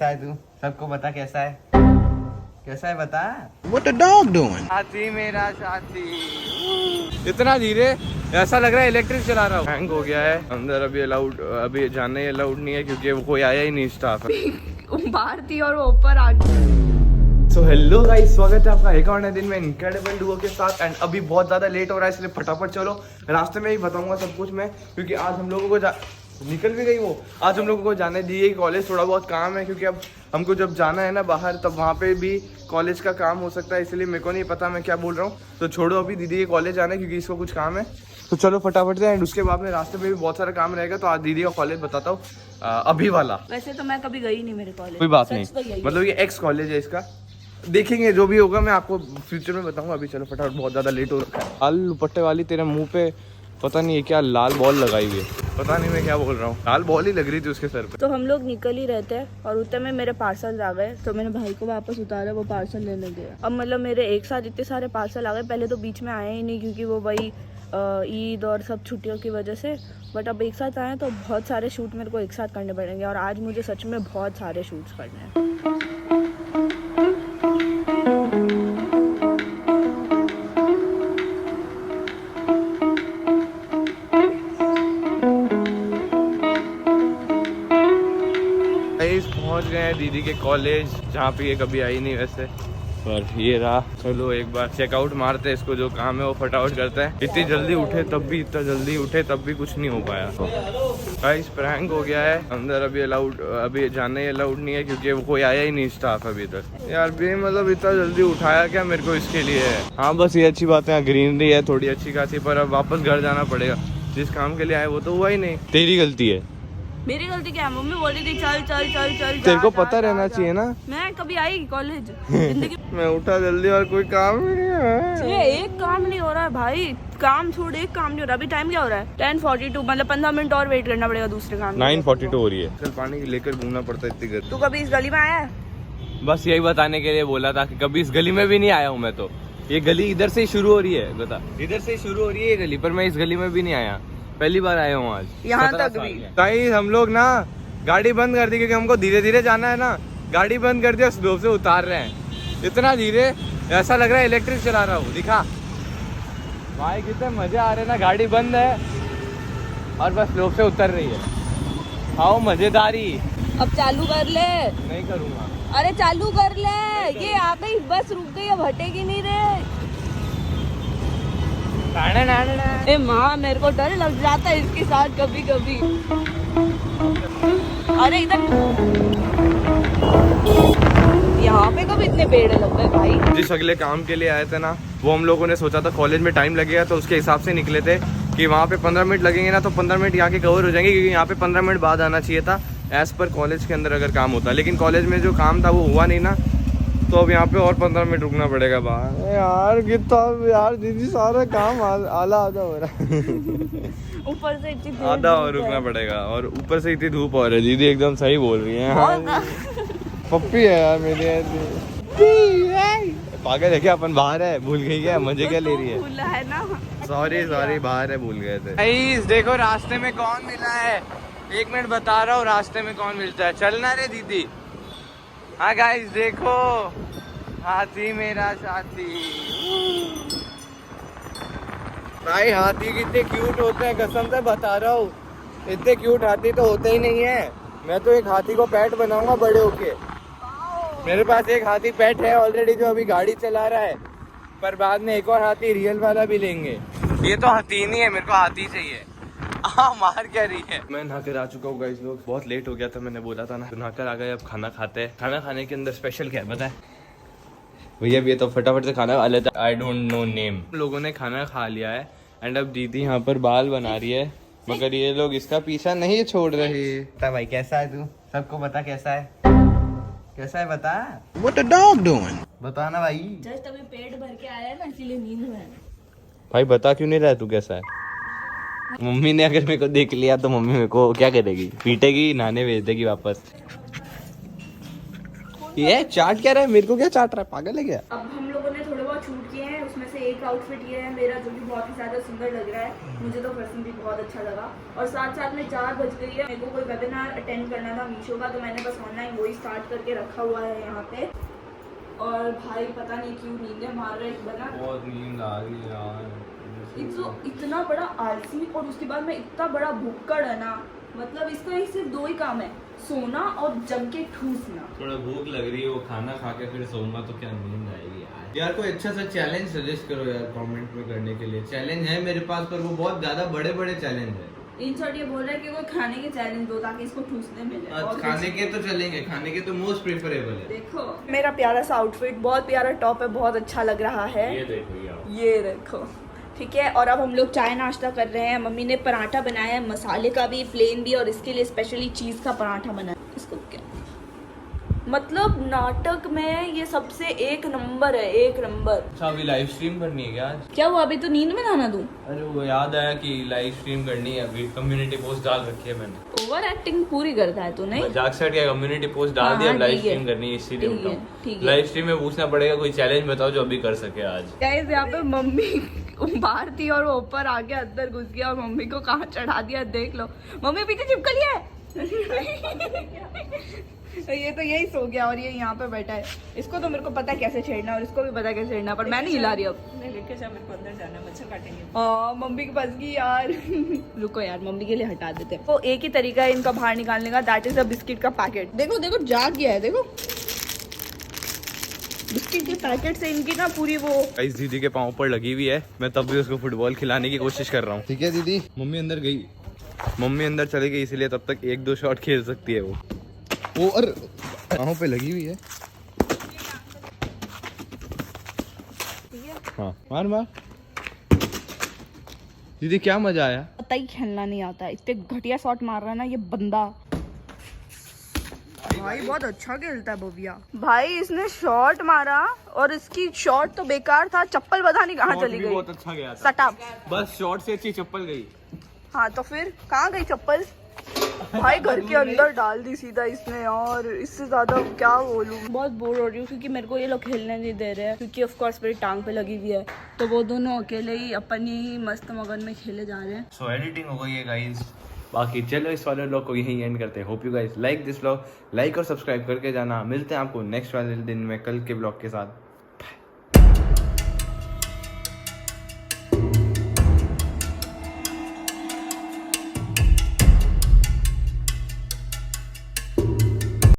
है तू सबको बता कैसा है बता। What the dog doing? साथी मेरा साथी इतना धीरे ऐसा लग रहा है इलेक्ट्रिक चला रहा हूँ। हैंग हो गया है अंदर। अभी जाने अलाउड नहीं है क्योंकि वो कोई आया ही नहीं स्टाफ। बाहर थी और वो ऊपर आ गई। सो हेलो गाइस, स्वागत है आपका एक और नए दिन में इनक्रेडिबल डुओ के साथ। एंड अभी बहुत ज्यादा लेट हो रहा है इसलिए फटाफट चलो, रास्ते में ही बताऊंगा सब कुछ मैं, क्योंकि आज हम लोगों को निकल भी गई वो। आज हम लोगों को जाने दी है कॉलेज, थोड़ा बहुत काम है क्योंकि अब हमको जब जाना है ना बाहर तब वहाँ पे भी कॉलेज का काम हो सकता है, इसलिए मेरे को नहीं पता मैं क्या बोल रहा हूँ। तो छोड़ो अभी दीदी के कॉलेज जाना है क्योंकि इसको कुछ काम है। तो चलो फटाफट से। एंड उसके बाद में रास्ते में भी बहुत सारा काम रहेगा, तो आज दीदी का कॉलेज बताता हूँ अभी वाला। वैसे तो मैं कभी गई नहीं मेरे कॉलेज, कोई बात नहीं, मतलब ये एक्स कॉलेज है इसका। देखेंगे जो भी होगा मैं आपको फ्यूचर में बताऊंगा। अभी चलो फटाफट, बहुत ज्यादा लेट हो रखा है। लाल दुपट्टे वाली तेरे मुंह पे पता नहीं है क्या लाल बॉल लगाई हुई है, पता नहीं मैं क्या बोल रहा हूँ। लाल बॉल ही लग रही थी उसके सर पे। तो हम लोग निकल ही रहते हैं और उतने में मेरे पार्सल आ गए, तो मैंने भाई को वापस उतारा, वो पार्सल लेने गया। अब मतलब मेरे एक साथ इतने सारे पार्सल आ गए। पहले तो बीच में आए ही नहीं क्योंकि वो वही ईद और सब छुट्टियों की वजह से, बट अब एक साथ आए तो बहुत सारे शूट मेरे को एक साथ करने पड़ेंगे। और आज मुझे सच में बहुत सारे शूट्स करने हैं। पहुंच गए हैं दीदी के कॉलेज, जहाँ पे ये कभी आई नहीं वैसे। और ये रहा, चलो एक बार चेकआउट मारते हैं इसको, जो काम है वो फटाफट करते हैं। इतनी जल्दी उठे तब भी कुछ नहीं हो पाया। गाइस प्रैंक हो गया है अंदर। अभी जाने अलाउड नहीं है क्योंकि वो कोई आया ही नहीं स्टाफ अभी तक। यार भी मतलब इतना जल्दी उठाया क्या मेरे को इसके लिए है। हाँ बस ये अच्छी बात है, ग्रीनरी है थोड़ी अच्छी खासी, पर अब वापस घर जाना पड़ेगा। जिस काम के लिए आए वो तो हुआ ही नहीं। तेरी गलती है। मेरी गलती क्या है? मम्मी बोल रही थी चल चल चल चल। तेरे को पता रहना चाहिए ना। मैं कभी आई कॉलेज जिंदगी मैं उठा जल्दी और कोई काम ही नहीं है। ये एक काम नहीं हो रहा है भाई, काम छोड़, एक काम नहीं हो रहा। अभी टाइम क्या हो रहा है? 10:42, मतलब 15 मिनट और वेट करना पड़ेगा दूसरे काम। 9:42 हो रही है। कल पानी लेकर घूमना पड़ता है इतनी गर्मी। तू कभी इस गली में आया है? बस यही बताने के लिए बोला था कि कभी इस गली में भी नहीं आया हूँ मैं। तो ये गली इधर से ही शुरू हो रही है, बता, इधर से ही शुरू हो रही है ये गली, पर मैं इस गली में भी नहीं आया। पहली बार आया हूँ आज यहाँ तक भी। गाइस हम लोग ना गाड़ी बंद कर दी क्योंकि हमको धीरे धीरे जाना है ना। गाड़ी बंद कर दिया, स्लो से उतार रहे हैं। इतना धीरे ऐसा लग रहा है इलेक्ट्रिक चला रहा हूँ। दिखा भाई कितने मजे आ रहे हैं ना। गाड़ी बंद है और बस स्लो से उतर रही है। आओ मजेदारी। अब चालू कर ले। नहीं करूँगा। अरे चालू कर ले, ये आ गई बस, रुक गई, अब हटेगी नहीं रे। ए माँ, मेरे को डर लग जाता है इसके साथ कभी कभी। अरे इधर यहाँ पे कब इतने पेड़ लग गए भाई? जिस अगले काम के लिए आए थे ना, वो हम लोगों ने सोचा था कॉलेज में टाइम लगेगा, तो उसके हिसाब से निकले थे कि वहाँ पे 15 मिनट लगेंगे ना, तो 15 मिनट यहाँ के कवर हो जाएंगे, क्योंकि यहाँ पे 15 मिनट बाद आना चाहिए था एज पर कॉलेज के अंदर अगर काम होता। लेकिन कॉलेज में जो काम था वो हुआ नहीं ना, तो अब यहाँ पे और 15 मिनट रुकना पड़ेगा बाहर। यार कितना यार दीदी, सारा काम आधा हो रहा है। ऊपर से इतनी आधा और रुकना पड़ेगा, और ऊपर से इतनी धूप हो रही है। दीदी एकदम सही बोल रही है। पप्पी है यार मेरी। पागल है क्या? अपन बाहर है, भूल गई क्या? मजे क्या ले रही है? भूला है ना। सॉरी बाहर है, भूल गए थे। गाइस देखो रास्ते में कौन मिला है। 1 मिनट बता रहा हूँ रास्ते में कौन मिलता है। चलना रे दीदी। हाँ गाइस देखो, हाथी मेरा साथी। भाई हाथी कितने क्यूट होते हैं, कसम से बता रहा हूँ। इतने क्यूट हाथी तो होते ही नहीं है। मैं तो एक हाथी को पेट बनाऊंगा बड़े होके। मेरे पास एक हाथी पेट है ऑलरेडी, जो अभी गाड़ी चला रहा है, पर बाद में एक और हाथी रियल वाला भी लेंगे। ये तो हाथी नहीं है, मेरे को हाथी चाहिए। मार क्या रही है। मैं नहाकर आ चुका हूँ गाइस, लोग बहुत लेट हो गया था, मैंने बोला था ना। तो नहाकर आ गए, अब खाना खाते हैं। खाना खाने के अंदर स्पेशल क्या है पता है भैया? भी तो फटाफट से खाना खा लेता है। I don't know name. लोगों ने खाना खा लिया है एंड अब दीदी यहाँ पर बाल बना रही है, मगर ये लोग इसका पीछा नहीं छोड़ रहे। बता भाई कैसा है तू, सबको बता कैसा है बता। What the dog doing? बता ना भाई। जस्ट अभी पेट भर के आया है ना, इसीलिए नींद में है। भाई बता क्यों नहीं रहा तू कैसा है? मम्मी ने अगर मेरे को देख लिया तो मम्मी मेरे को क्या करेगी? पीटेगी, नहाने भेज देगी वापस। ये चाट क्या रहा है? मेरे को क्या चाट रहा है? पागल है क्या? अब हम लोगों ने थोड़े बहुत शूट किए हैं, उसमें से एक आउटफिट ये है मेरा जो कि बहुत ही ज़्यादा सुंदर लग रहा है, मुझे तो पर्सनली बहुत अच्छा लगा। और साथ साथ में 4 बज गई है, मेरे को कोई वेबिनार अटेंड करना था मीशो का, तो मैंने बस ऑनलाइन वही स्टार्ट करके रखा हुआ है यहाँ पे। और भाई पता नहीं क्यों नींदें मार रहे हैं बना, बहुत नींद आ रही है यार। इतना बड़ा आलसी और उसके बाद में इतना बड़ा भुक्कड़ है ना, मतलब इसका ही सिर्फ 2 ही काम है, सोना और जम के ठूसना। थोड़ा भूख लग रही है, वो खाना खा के फिर सोऊंगा तो क्या नींद आएगी यार। यार कोई अच्छा सा चैलेंज सजेस्ट करो यार कमेंट में करने के लिए। चैलेंज है मेरे पास पर वो बहुत ज्यादा बड़े बड़े चैलेंज है। इन शॉर्ट ये बोल रहा है कि कोई खाने के चैलेंज दो ताकि इसको ठूसने मिले। और खाने के तो चलेंगे, खाने के तो मोस्ट प्रेफरेबल है। देखो मेरा प्यारा सा आउटफिट, बहुत प्यारा टॉप है, बहुत अच्छा लग रहा है। ये देखो यार, ये देखो ठीक है। और अब हम लोग चाय नाश्ता कर रहे हैं। मम्मी ने पराठा बनाया है, मसाले का भी, प्लेन भी, और इसके लिए स्पेशली चीज़ का पराठा बनाया। इसको क्या मतलब, नाटक में ये सबसे 1 नंबर है, 1 नंबर। अच्छा अभी लाइव स्ट्रीम करनी है क्या आज? क्या हुआ, अभी तो नींद में ना दूं? अरे वो याद आया कि लाइव स्ट्रीम करनी है, अभी कम्युनिटी पोस्ट डाल रखी है मैंने। ओवर एक्टिंग पूरी करता है तू, नहीं? मजाक से क्या कम्युनिटी पोस्ट डाल दिया, लाइव स्ट्रीम करनी है इसीलिए ठीक है, उठा। ठीक है। लाइव स्ट्रीम में पूछना पड़ेगा कोई चैलेंज बताओ जो अभी कर सके आज। गाइस यहाँ पे मम्मी बाहर थी और वो ऊपर आके अंदर घुस गया और मम्मी को कहाँ चढ़ा दिया देख लो। मम्मी पीछे चिपक लिया है। ये तो यही सो गया और ये यहाँ पे बैठा है। इसको तो मेरे को पता है कैसे छेड़ना और इसको भी पता है कैसे छेड़ना, पर मैं नहीं हिला रही अब। लेके जा, मेरे को अंदर जाना, मच्छर काटेंगे। हाँ मम्मी के पास की यार। रुको यार, मम्मी के लिए हटा देते हैं। वो एक ही तरीका है इनका बाहर निकालने का, दैट इज अ बिस्किट का पैकेट। देखो देखो जाग गया है, देखो बिस्किट के पैकेट से इनकी ना पूरी वो। गाइस दीदी के पाँव पर लगी हुई है, मैं तब भी उसको फुटबॉल खिलाने की कोशिश कर रहा हूँ। ठीक है दीदी, मम्मी अंदर गई, मम्मी अंदर चली गई, इसलिए तब तक 1-2 शॉट खेल सकती है वो और पाँव पे लगी हुई है। हाँ मार मार दीदी, क्या मजा आया। पता ही खेलना नहीं आता है, इस पे घटिया शॉट मार रहा है ना ये बंदा। भाई बहुत अच्छा खेलता है बोबिया। भाई इसने शॉट मारा और इसकी शॉट तो बेकार था, चप्पल पता नहीं कहाँ चली गई। बहुत अच्छा गया था, सटाप। बस शॉट से अच्छी चप्पल गई। हाँ तो फिर कहाँ गई चप्पल? भाई घर के अंदर डाल दी सीधा इसने, और इससे ज्यादा क्या बोलूं। बहुत बोर हो रही हूँ क्योंकि मेरे को ये लोग खेलने नहीं दे रहे हैं, क्योंकि ऑफ कोर्स मेरी टांग पे लगी हुई है, तो वो दोनों अकेले ही अपनी ही मस्त मगन में खेले जा रहे हैं। सो एडिटिंग हो गई है गाइस, बाकी चलो इस वाले व्लॉग को यहीं एंड करते हैं। Hope you guys like this vlog, like और सब्सक्राइब करके जाना। मिलते हैं आपको नेक्स्ट वाले दिन में कल के व्लॉग के साथ।